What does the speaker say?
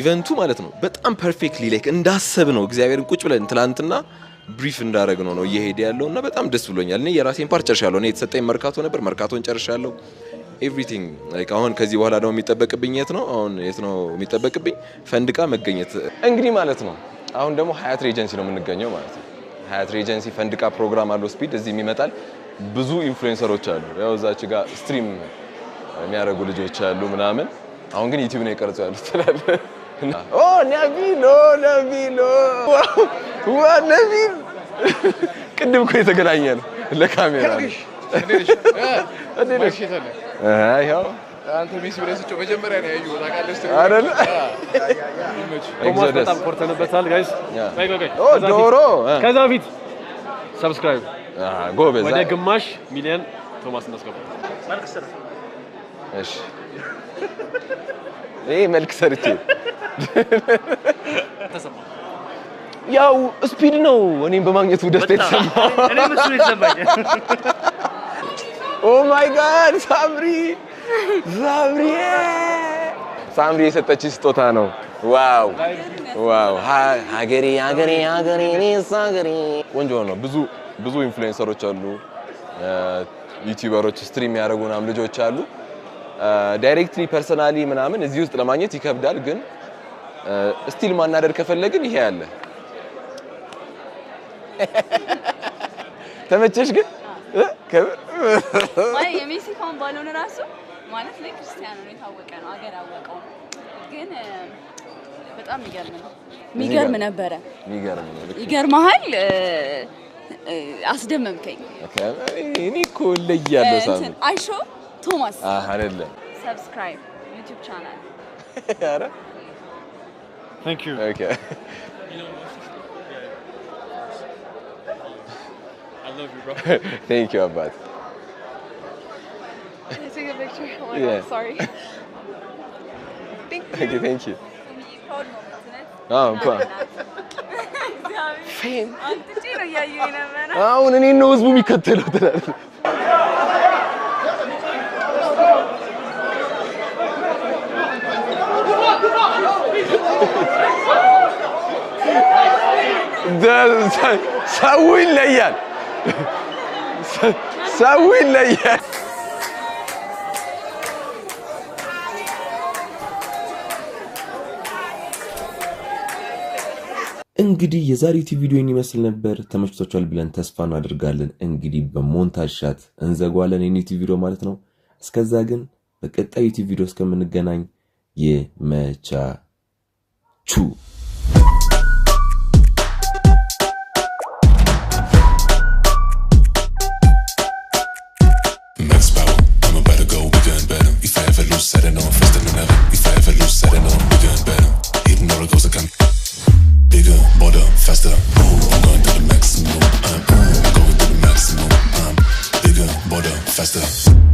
ኢቨንቱ ማለት ነው በጣም ፐርፌክትሊ ላይክ እንዳሰብነው እግዚአብሔርን ቁጭ ብለን ትላንትና ብሪፍ እንዳረግነው ነው እየሄደ ያለውና በጣም ደስ ብሎኛል። እኔ የራሴን ፓርት ጨርሻለሁ። እኔ የተሰጠኝ መርካቶ ነበር፣ መርካቶን ጨርሻለሁ። ኤቭሪቲንግ ላይክ አሁን ከዚህ በኋላ ደግሞ የሚጠበቅብኝ የት ነው የሚጠበቅብኝ ፈንድቃ መገኘት እንግዲህ ማለት ነው። አሁን ደግሞ ሀያት ሬጀንሲ ነው የምንገኘው ማለት ነው። ሀያት ሬጀንሲ ፈንድቃ ፕሮግራም አለው ስፒድ እዚህ ይመጣል። ብዙ ኢንፍሉዌንሰሮች አሉ። ያው እዛች ጋር ስትሪም የሚያደርጉ ልጆች አሉ ምናምን። አሁን ግን ዩቲዩብ ነው የቀረጸው ያሉት ትላለ ኦ ነቢሎ ነቢል ቅድም እኮ የተገናኘ ነው ለካሜራ ያው አንተ ሚስ ብለስቸው መጀመሪያ ነው ያዩ ታውቃለህ አይደል? ቶማስ በጣም ቆርተንበታል ጋይስ። ኦ ዶሮ ከዛ በፊት ሰብስክራይብ ጎበዝ ወደ ግማሽ ሚሊዮን ቶማስ እናስገባ። እሺ መልክ ሰርቼ ተሰማ ያው ስፒድ ነው እኔም በማግኘቱ ደስታ የተሰማው እኔ መስሎ የተሰማኝ ኦ ማይ ጋድ ሳምሪ የሰጠች ስጦታ ነው። ዋው ሀገሬ ቆንጆ ነው። ብዙ ኢንፍሉዌንሰሮች አሉ፣ ዩቲዩበሮች ስትሪም ያደርጉናም ልጆች አሉ። ዳይሬክትሊ ፐርሰናሊ ምናምን እዚህ ውስጥ ለማግኘት ይከብዳል፣ ግን ስቲል ማናደር ከፈለግን ይሄ ያለ ተመቸሽ ግን ማለት የሜሲ ፋን ባልሆነ ራሱ ማለት ላይ ክርስቲያኖ ነው የታወቀ ነው አገር ያወቀው ግን በጣም የሚገርም ነበረ። ይገርማል። አስደመምከኝ። እኔ እኮ ለያለሁ ሳሚ አይሾ ቶማስ አይደለ ሰብስክራይብ ዩቲዩብ ቻናል አረ Thank you. Okay. I love you, bro. Thank you, Abad. Can I take a picture? Oh my Yeah. God, sorry. Thank you. Okay, thank you. Proud moment, isn't it? እንኳን አንቺ ነው ያዩኝ ነበር። አሁን እኔ ነው ህዝቡ የሚከተለው ትላለህ። ሰው ይለያል። እንግዲህ የዛሬው ቪዲዮ ይመስል ነበር። ተመችቷችኋል ብለን ተስፋ እናደርጋለን። እንግዲህ በሞንታጅ ሻት እንዘጓለን የዩቲዩብ ቪዲዮ ማለት ነው። እስከዛ ግን በቀጣዩ ዩቲዩብ ቪዲዮ እስከምንገናኝ ይመቻችሁ። Set it on, faster than ever. If I ever lose, set it on, bigger and better. Hitting all the goals I can. Bigger, bolder, faster. Ooh, I'm going to the maximum. I'm going to the maximum. I'm bigger, bolder, faster.